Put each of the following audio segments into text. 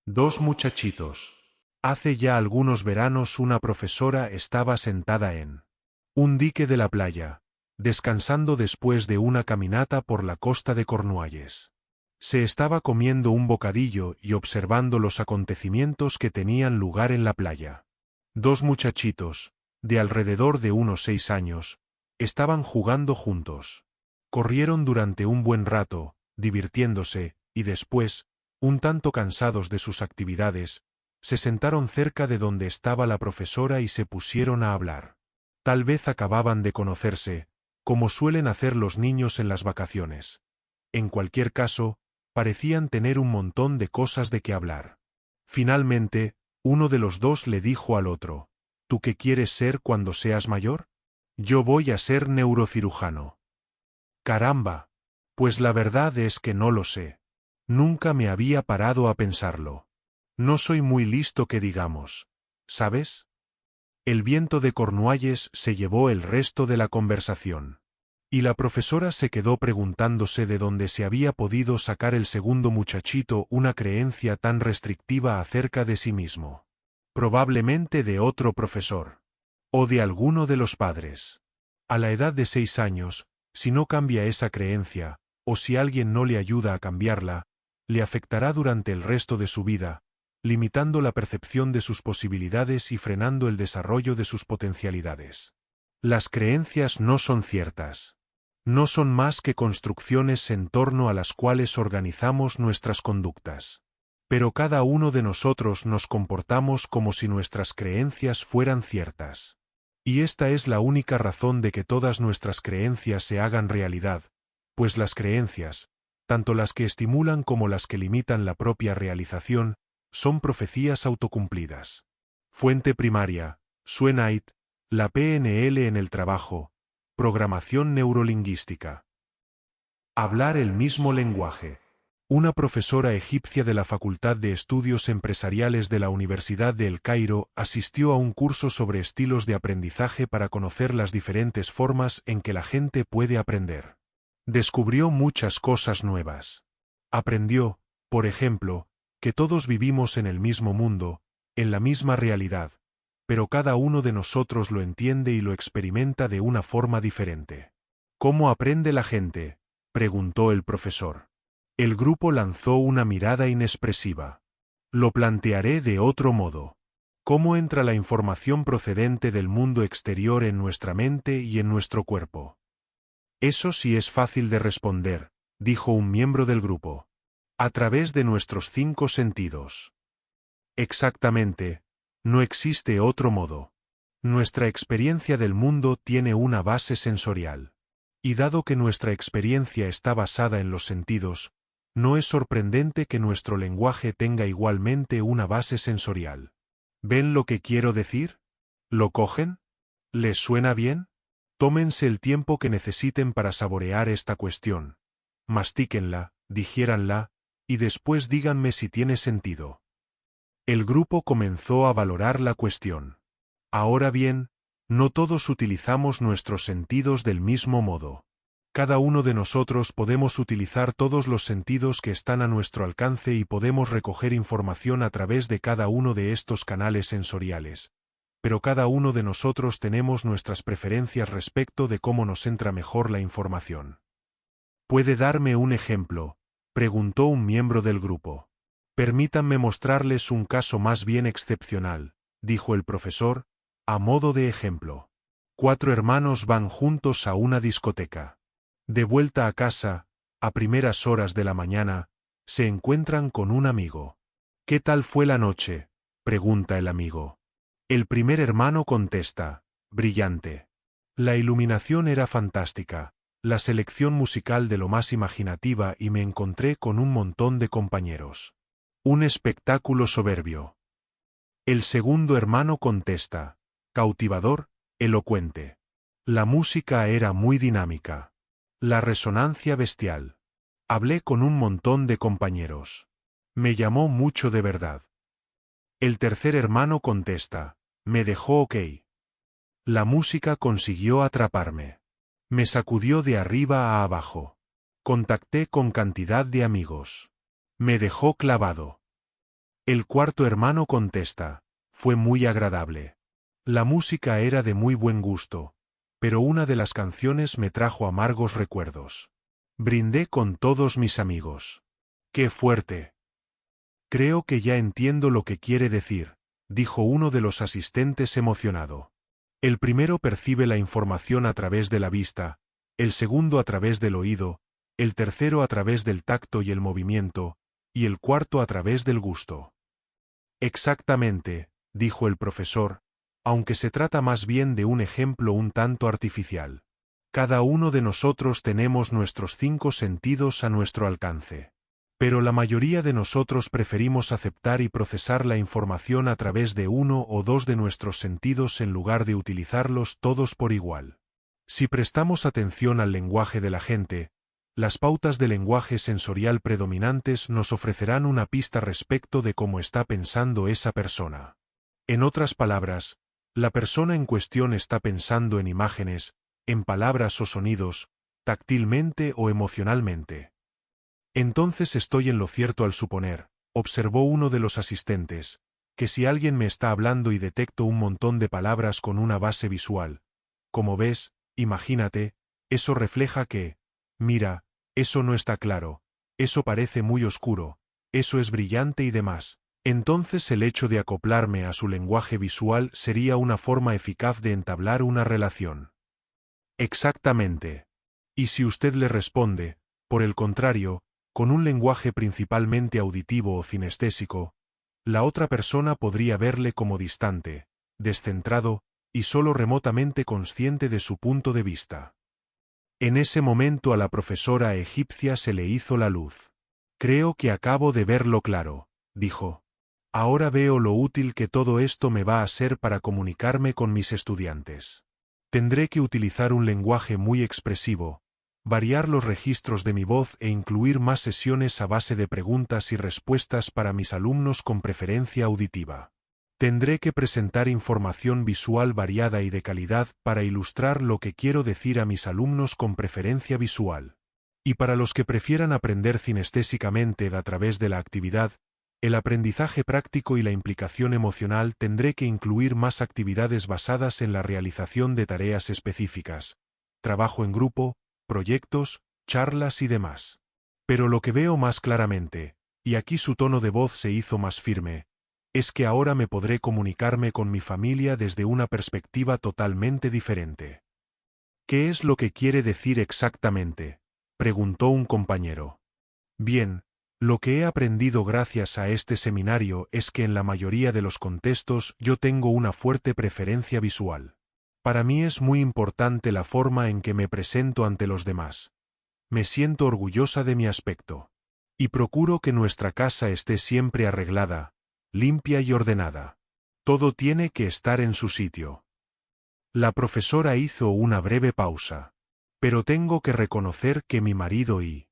Dos muchachitos. Hace ya algunos veranos una profesora estaba sentada en un dique de la playa, descansando después de una caminata por la costa de Cornualles. Se estaba comiendo un bocadillo y observando los acontecimientos que tenían lugar en la playa. Dos muchachitos, de alrededor de unos 6 años, estaban jugando juntos. Corrieron durante un buen rato, divirtiéndose, y después, un tanto cansados de sus actividades, se sentaron cerca de donde estaba la profesora y se pusieron a hablar. Tal vez acababan de conocerse, como suelen hacer los niños en las vacaciones. En cualquier caso, parecían tener un montón de cosas de qué hablar. Finalmente, uno de los dos le dijo al otro: ¿Tú qué quieres ser cuando seas mayor? Yo voy a ser neurocirujano. Caramba. Pues la verdad es que no lo sé. Nunca me había parado a pensarlo. No soy muy listo que digamos, ¿sabes? El viento de Cornualles se llevó el resto de la conversación. Y la profesora se quedó preguntándose de dónde se había podido sacar el segundo muchachito una creencia tan restrictiva acerca de sí mismo. Probablemente de otro profesor. O de alguno de los padres. A la edad de 6 años, si no cambia esa creencia, o si alguien no le ayuda a cambiarla, le afectará durante el resto de su vida, limitando la percepción de sus posibilidades y frenando el desarrollo de sus potencialidades. Las creencias no son ciertas. No son más que construcciones en torno a las cuales organizamos nuestras conductas. Pero cada uno de nosotros nos comportamos como si nuestras creencias fueran ciertas. Y esta es la única razón de que todas nuestras creencias se hagan realidad, pues las creencias, tanto las que estimulan como las que limitan la propia realización, son profecías autocumplidas. Fuente primaria: Suenait, la PNL en el trabajo, programación neurolingüística. Hablar el mismo lenguaje. Una profesora egipcia de la Facultad de Estudios Empresariales de la Universidad de El Cairo asistió a un curso sobre estilos de aprendizaje para conocer las diferentes formas en que la gente puede aprender. Descubrió muchas cosas nuevas. Aprendió, por ejemplo, que todos vivimos en el mismo mundo, en la misma realidad, pero cada uno de nosotros lo entiende y lo experimenta de una forma diferente. ¿Cómo aprende la gente?, preguntó el profesor. El grupo lanzó una mirada inexpresiva. Lo plantearé de otro modo. ¿Cómo entra la información procedente del mundo exterior en nuestra mente y en nuestro cuerpo? Eso sí es fácil de responder, dijo un miembro del grupo. A través de nuestros 5 sentidos. Exactamente, no existe otro modo. Nuestra experiencia del mundo tiene una base sensorial. Y dado que nuestra experiencia está basada en los sentidos, no es sorprendente que nuestro lenguaje tenga igualmente una base sensorial. ¿Ven lo que quiero decir? ¿Lo cogen? ¿Les suena bien? Tómense el tiempo que necesiten para saborear esta cuestión. Mastíquenla, digiéranla, y después díganme si tiene sentido. El grupo comenzó a valorar la cuestión. Ahora bien, no todos utilizamos nuestros sentidos del mismo modo. Cada uno de nosotros podemos utilizar todos los sentidos que están a nuestro alcance y podemos recoger información a través de cada uno de estos canales sensoriales. Pero cada uno de nosotros tenemos nuestras preferencias respecto de cómo nos entra mejor la información. ¿Puede darme un ejemplo?, preguntó un miembro del grupo. Permítanme mostrarles un caso más bien excepcional, dijo el profesor, a modo de ejemplo. 4 hermanos van juntos a una discoteca. De vuelta a casa, a primeras horas de la mañana, se encuentran con un amigo. ¿Qué tal fue la noche?, pregunta el amigo. El primer hermano contesta: brillante. La iluminación era fantástica, la selección musical de lo más imaginativa y me encontré con un montón de compañeros. Un espectáculo soberbio. El segundo hermano contesta: cautivador, elocuente. La música era muy dinámica. La resonancia bestial. Hablé con un montón de compañeros. Me llamó mucho de verdad. El tercer hermano contesta: me dejó ok. La música consiguió atraparme. Me sacudió de arriba a abajo. Contacté con cantidad de amigos. Me dejó clavado. El cuarto hermano contesta: fue muy agradable. La música era de muy buen gusto, pero una de las canciones me trajo amargos recuerdos. Brindé con todos mis amigos. ¡Qué fuerte! Creo que ya entiendo lo que quiere decir, dijo uno de los asistentes emocionado. El primero percibe la información a través de la vista, el segundo a través del oído, el tercero a través del tacto y el movimiento, y el cuarto a través del gusto. Exactamente, dijo el profesor, aunque se trata más bien de un ejemplo un tanto artificial. Cada uno de nosotros tenemos nuestros 5 sentidos a nuestro alcance. Pero la mayoría de nosotros preferimos aceptar y procesar la información a través de uno o dos de nuestros sentidos en lugar de utilizarlos todos por igual. Si prestamos atención al lenguaje de la gente, las pautas de lenguaje sensorial predominantes nos ofrecerán una pista respecto de cómo está pensando esa persona. En otras palabras, la persona en cuestión está pensando en imágenes, en palabras o sonidos, táctilmente o emocionalmente. Entonces estoy en lo cierto al suponer, observó uno de los asistentes, que si alguien me está hablando y detecto un montón de palabras con una base visual, como ves, imagínate, eso refleja que, mira, eso no está claro, eso parece muy oscuro, eso es brillante y demás. Entonces el hecho de acoplarme a su lenguaje visual sería una forma eficaz de entablar una relación. Exactamente. Y si usted le responde, por el contrario, con un lenguaje principalmente auditivo o cinestésico, la otra persona podría verle como distante, descentrado, y solo remotamente consciente de su punto de vista. En ese momento a la profesora egipcia se le hizo la luz. Creo que acabo de verlo claro, dijo. Ahora veo lo útil que todo esto me va a ser para comunicarme con mis estudiantes. Tendré que utilizar un lenguaje muy expresivo, variar los registros de mi voz e incluir más sesiones a base de preguntas y respuestas para mis alumnos con preferencia auditiva. Tendré que presentar información visual variada y de calidad para ilustrar lo que quiero decir a mis alumnos con preferencia visual. Y para los que prefieran aprender cinestésicamente a través de la actividad, el aprendizaje práctico y la implicación emocional, tendré que incluir más actividades basadas en la realización de tareas específicas, trabajo en grupo, proyectos, charlas y demás. Pero lo que veo más claramente, y aquí su tono de voz se hizo más firme, es que ahora me podré comunicarme con mi familia desde una perspectiva totalmente diferente. ¿Qué es lo que quiere decir exactamente?, preguntó un compañero. Bien, lo que he aprendido gracias a este seminario es que en la mayoría de los contextos yo tengo una fuerte preferencia visual. Para mí es muy importante la forma en que me presento ante los demás. Me siento orgullosa de mi aspecto. Y procuro que nuestra casa esté siempre arreglada, limpia y ordenada. Todo tiene que estar en su sitio. La profesora hizo una breve pausa. Pero tengo que reconocer que mi marido y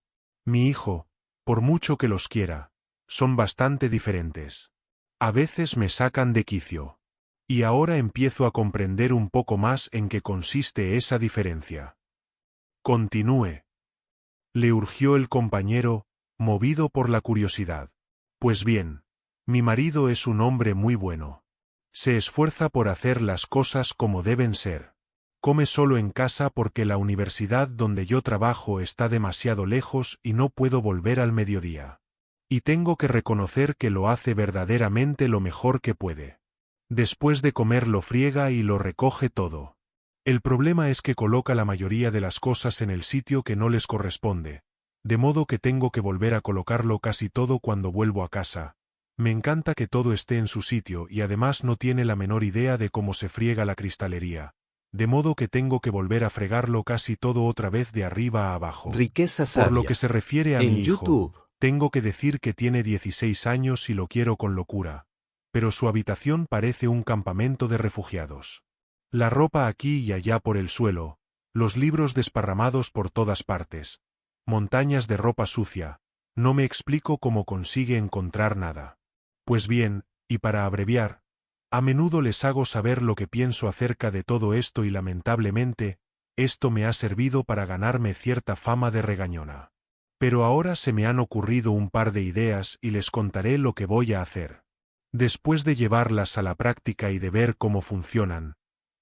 mi hijo, por mucho que los quiera, son bastante diferentes. A veces me sacan de quicio. Y ahora empiezo a comprender un poco más en qué consiste esa diferencia. Continúe. Le urgió el compañero, movido por la curiosidad. Pues bien, mi marido es un hombre muy bueno. Se esfuerza por hacer las cosas como deben ser. Come solo en casa porque la universidad donde yo trabajo está demasiado lejos y no puedo volver al mediodía. Y tengo que reconocer que lo hace verdaderamente lo mejor que puede. Después de comer lo friega y lo recoge todo. El problema es que coloca la mayoría de las cosas en el sitio que no les corresponde, de modo que tengo que volver a colocarlo casi todo cuando vuelvo a casa. Me encanta que todo esté en su sitio y además no tiene la menor idea de cómo se friega la cristalería, de modo que tengo que volver a fregarlo casi todo otra vez de arriba a abajo. Riqueza Por lo que sabia. se refiere a En mi hijo, YouTube. tengo que decir que tiene 16 años y lo quiero con locura, pero su habitación parece un campamento de refugiados. La ropa aquí y allá por el suelo, los libros desparramados por todas partes, montañas de ropa sucia, no me explico cómo consigue encontrar nada. Pues bien, y para abreviar, a menudo les hago saber lo que pienso acerca de todo esto y lamentablemente, esto me ha servido para ganarme cierta fama de regañona. Pero ahora se me han ocurrido un par de ideas y les contaré lo que voy a hacer. Después de llevarlas a la práctica y de ver cómo funcionan,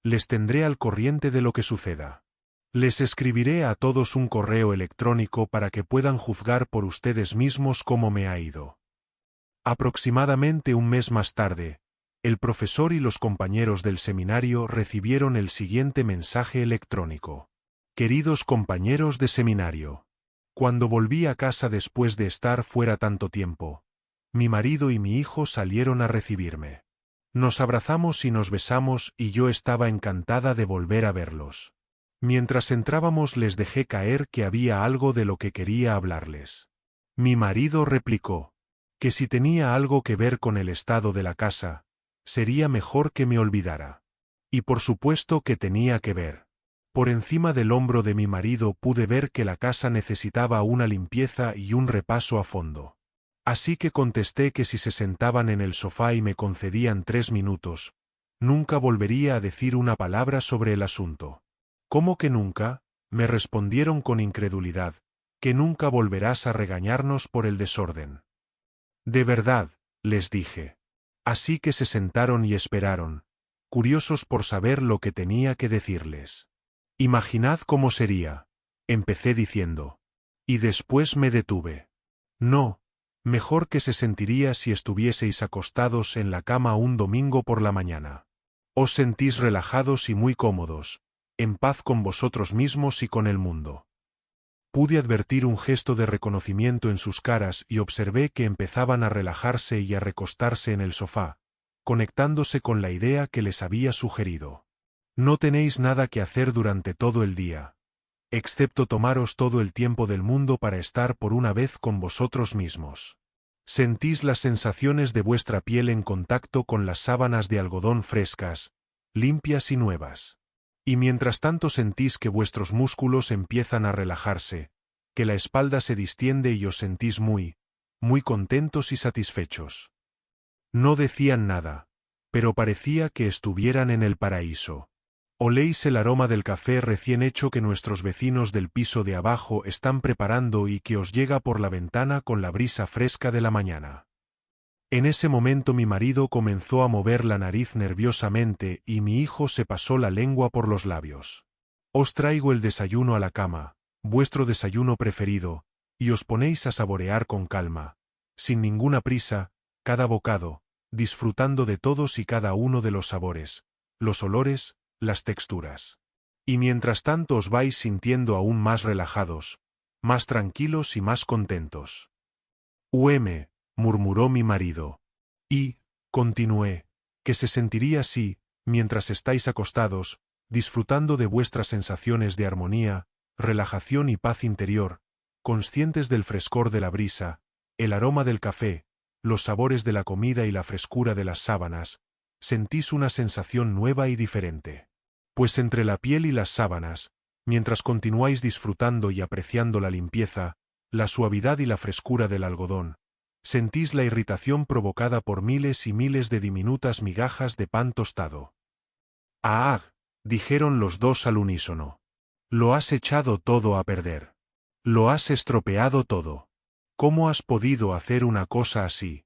les tendré al corriente de lo que suceda. Les escribiré a todos un correo electrónico para que puedan juzgar por ustedes mismos cómo me ha ido. Aproximadamente un mes más tarde, el profesor y los compañeros del seminario recibieron el siguiente mensaje electrónico. Queridos compañeros de seminario, cuando volví a casa después de estar fuera tanto tiempo, mi marido y mi hijo salieron a recibirme. Nos abrazamos y nos besamos y yo estaba encantada de volver a verlos. Mientras entrábamos les dejé caer que había algo de lo que quería hablarles. Mi marido replicó que si tenía algo que ver con el estado de la casa, sería mejor que me olvidara. Y por supuesto que tenía que ver. Por encima del hombro de mi marido pude ver que la casa necesitaba una limpieza y un repaso a fondo. Así que contesté que si se sentaban en el sofá y me concedían 3 minutos, nunca volvería a decir una palabra sobre el asunto. ¿Cómo que nunca? Me respondieron con incredulidad, que nunca volverás a regañarnos por el desorden. De verdad, les dije. Así que se sentaron y esperaron, curiosos por saber lo que tenía que decirles. Imaginad cómo sería, empecé diciendo. Y después me detuve. No, mejor que se sentiría si estuvieseis acostados en la cama un domingo por la mañana. Os sentís relajados y muy cómodos, en paz con vosotros mismos y con el mundo. Pude advertir un gesto de reconocimiento en sus caras y observé que empezaban a relajarse y a recostarse en el sofá, conectándose con la idea que les había sugerido. No tenéis nada que hacer durante todo el día, excepto tomaros todo el tiempo del mundo para estar por una vez con vosotros mismos. Sentís las sensaciones de vuestra piel en contacto con las sábanas de algodón frescas, limpias y nuevas. Y mientras tanto sentís que vuestros músculos empiezan a relajarse, que la espalda se distiende y os sentís muy contentos y satisfechos. No decían nada, pero parecía que estuvieran en el paraíso. Oléis el aroma del café recién hecho que nuestros vecinos del piso de abajo están preparando y que os llega por la ventana con la brisa fresca de la mañana. En ese momento mi marido comenzó a mover la nariz nerviosamente y mi hijo se pasó la lengua por los labios. Os traigo el desayuno a la cama, vuestro desayuno preferido, y os ponéis a saborear con calma, sin ninguna prisa, cada bocado, disfrutando de todos y cada uno de los sabores, los olores, las texturas. Y mientras tanto os vais sintiendo aún más relajados, más tranquilos y más contentos. Murmuró mi marido. Y, continué, que se sentiría así, mientras estáis acostados, disfrutando de vuestras sensaciones de armonía, relajación y paz interior, conscientes del frescor de la brisa, el aroma del café, los sabores de la comida y la frescura de las sábanas, sentís una sensación nueva y diferente. Pues entre la piel y las sábanas, mientras continuáis disfrutando y apreciando la limpieza, la suavidad y la frescura del algodón, sentís la irritación provocada por miles y miles de diminutas migajas de pan tostado. ¡Ah! Dijeron los dos al unísono. Lo has echado todo a perder. Lo has estropeado todo. ¿Cómo has podido hacer una cosa así?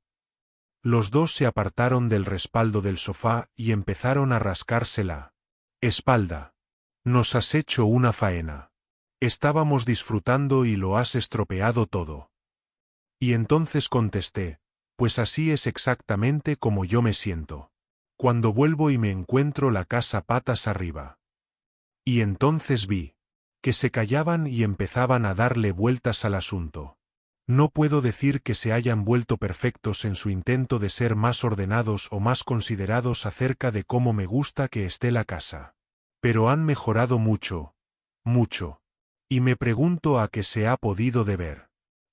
Los dos se apartaron del respaldo del sofá y empezaron a rascarse la espalda. Nos has hecho una faena. Estábamos disfrutando y lo has estropeado todo. Y entonces contesté, pues así es exactamente como yo me siento. Cuando vuelvo y me encuentro la casa patas arriba. Y entonces vi que se callaban y empezaban a darle vueltas al asunto. No puedo decir que se hayan vuelto perfectos en su intento de ser más ordenados o más considerados acerca de cómo me gusta que esté la casa. Pero han mejorado mucho, mucho. Y me pregunto a qué se ha podido deber.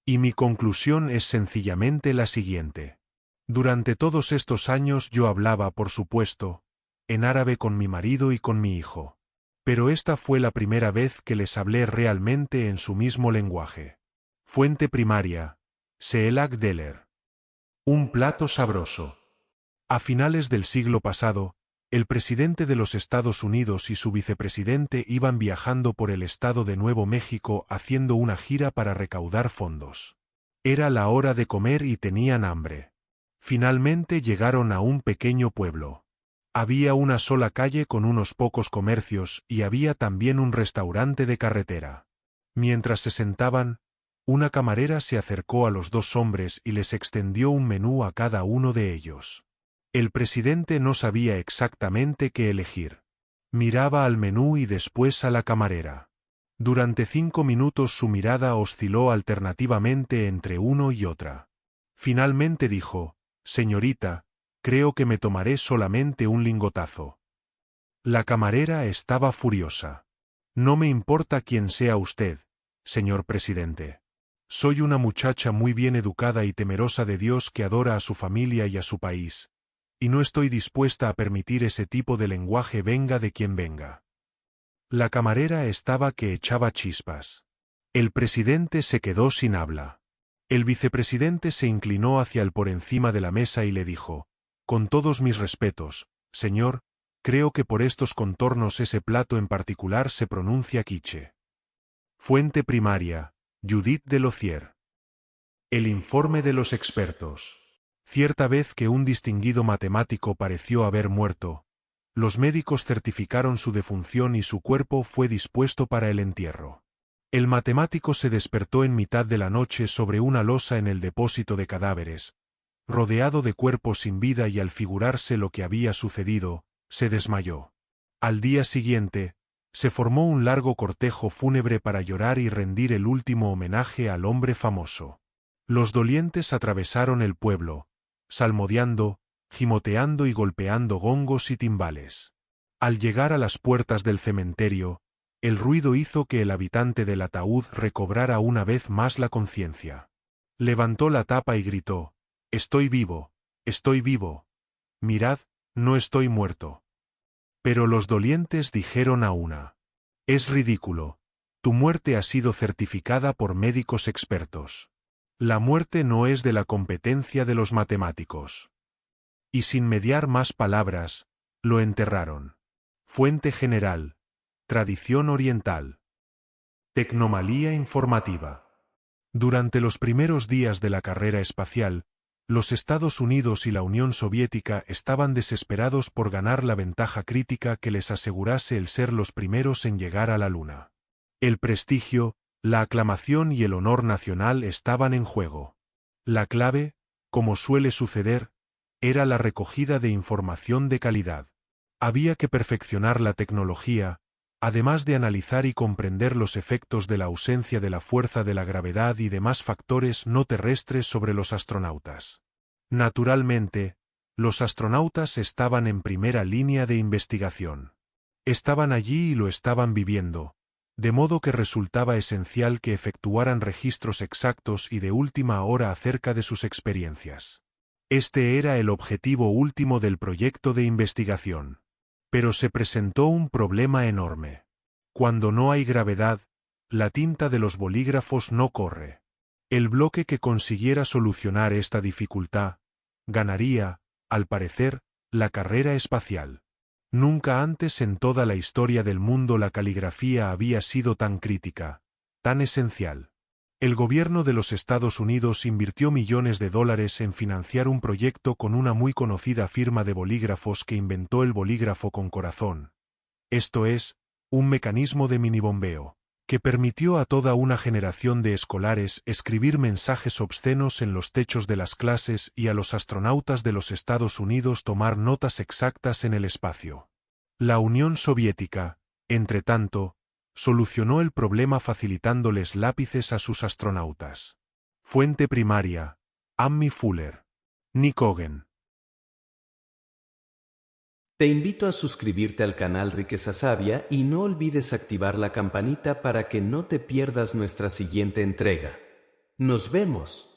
Y mi conclusión es sencillamente la siguiente. Durante todos estos años yo hablaba, por supuesto, en árabe con mi marido y con mi hijo. Pero esta fue la primera vez que les hablé realmente en su mismo lenguaje. Fuente primaria, Seelak Deller. Un plato sabroso. A finales del siglo pasado, el presidente de los Estados Unidos y su vicepresidente iban viajando por el estado de Nuevo México haciendo una gira para recaudar fondos. Era la hora de comer y tenían hambre. Finalmente llegaron a un pequeño pueblo. Había una sola calle con unos pocos comercios y había también un restaurante de carretera. Mientras se sentaban, una camarera se acercó a los dos hombres y les extendió un menú a cada uno de ellos. El presidente no sabía exactamente qué elegir. Miraba al menú y después a la camarera. Durante 5 minutos su mirada osciló alternativamente entre uno y otra. Finalmente dijo: «Señorita, creo que me tomaré solamente un lingotazo». La camarera estaba furiosa. «No me importa quién sea usted, señor presidente. Soy una muchacha muy bien educada y temerosa de Dios que adora a su familia y a su país, y no estoy dispuesta a permitir ese tipo de lenguaje venga de quien venga». La camarera estaba que echaba chispas. El presidente se quedó sin habla. El vicepresidente se inclinó hacia él por encima de la mesa y le dijo: «Con todos mis respetos, señor, creo que por estos contornos ese plato en particular se pronuncia quiche». Fuente primaria: Judith de Lothier. El informe de los expertos. Cierta vez que un distinguido matemático pareció haber muerto, los médicos certificaron su defunción y su cuerpo fue dispuesto para el entierro. El matemático se despertó en mitad de la noche sobre una losa en el depósito de cadáveres, rodeado de cuerpos sin vida, y al figurarse lo que había sucedido, se desmayó. Al día siguiente, se formó un largo cortejo fúnebre para llorar y rendir el último homenaje al hombre famoso. Los dolientes atravesaron el pueblo, salmodiando, gimoteando y golpeando gongos y timbales. Al llegar a las puertas del cementerio, el ruido hizo que el habitante del ataúd recobrara una vez más la conciencia. Levantó la tapa y gritó: «Estoy vivo, estoy vivo. Mirad, no estoy muerto». Pero los dolientes dijeron a una: «Es ridículo. Tu muerte ha sido certificada por médicos expertos. La muerte no es de la competencia de los matemáticos». Y sin mediar más palabras, lo enterraron. Fuente general: Tradición oriental. Tecnomalía informativa. Durante los primeros días de la carrera espacial, los Estados Unidos y la Unión Soviética estaban desesperados por ganar la ventaja crítica que les asegurase el ser los primeros en llegar a la Luna. El prestigio, la aclamación y el honor nacional estaban en juego. La clave, como suele suceder, era la recogida de información de calidad. Había que perfeccionar la tecnología, además de analizar y comprender los efectos de la ausencia de la fuerza de la gravedad y demás factores no terrestres sobre los astronautas. Naturalmente, los astronautas estaban en primera línea de investigación. Estaban allí y lo estaban viviendo, de modo que resultaba esencial que efectuaran registros exactos y de última hora acerca de sus experiencias. Este era el objetivo último del proyecto de investigación. Pero se presentó un problema enorme. Cuando no hay gravedad, la tinta de los bolígrafos no corre. El bloque que consiguiera solucionar esta dificultad, ganaría, al parecer, la carrera espacial. Nunca antes en toda la historia del mundo la caligrafía había sido tan crítica, tan esencial. El gobierno de los Estados Unidos invirtió millones de dólares en financiar un proyecto con una muy conocida firma de bolígrafos que inventó el bolígrafo con corazón. Esto es, un mecanismo de minibombeo, que permitió a toda una generación de escolares escribir mensajes obscenos en los techos de las clases y a los astronautas de los Estados Unidos tomar notas exactas en el espacio. La Unión Soviética, entretanto, solucionó el problema facilitándoles lápices a sus astronautas. Fuente primaria: Amy Fuller. Nick Ogden. Te invito a suscribirte al canal Riqueza Sabia y no olvides activar la campanita para que no te pierdas nuestra siguiente entrega. ¡Nos vemos!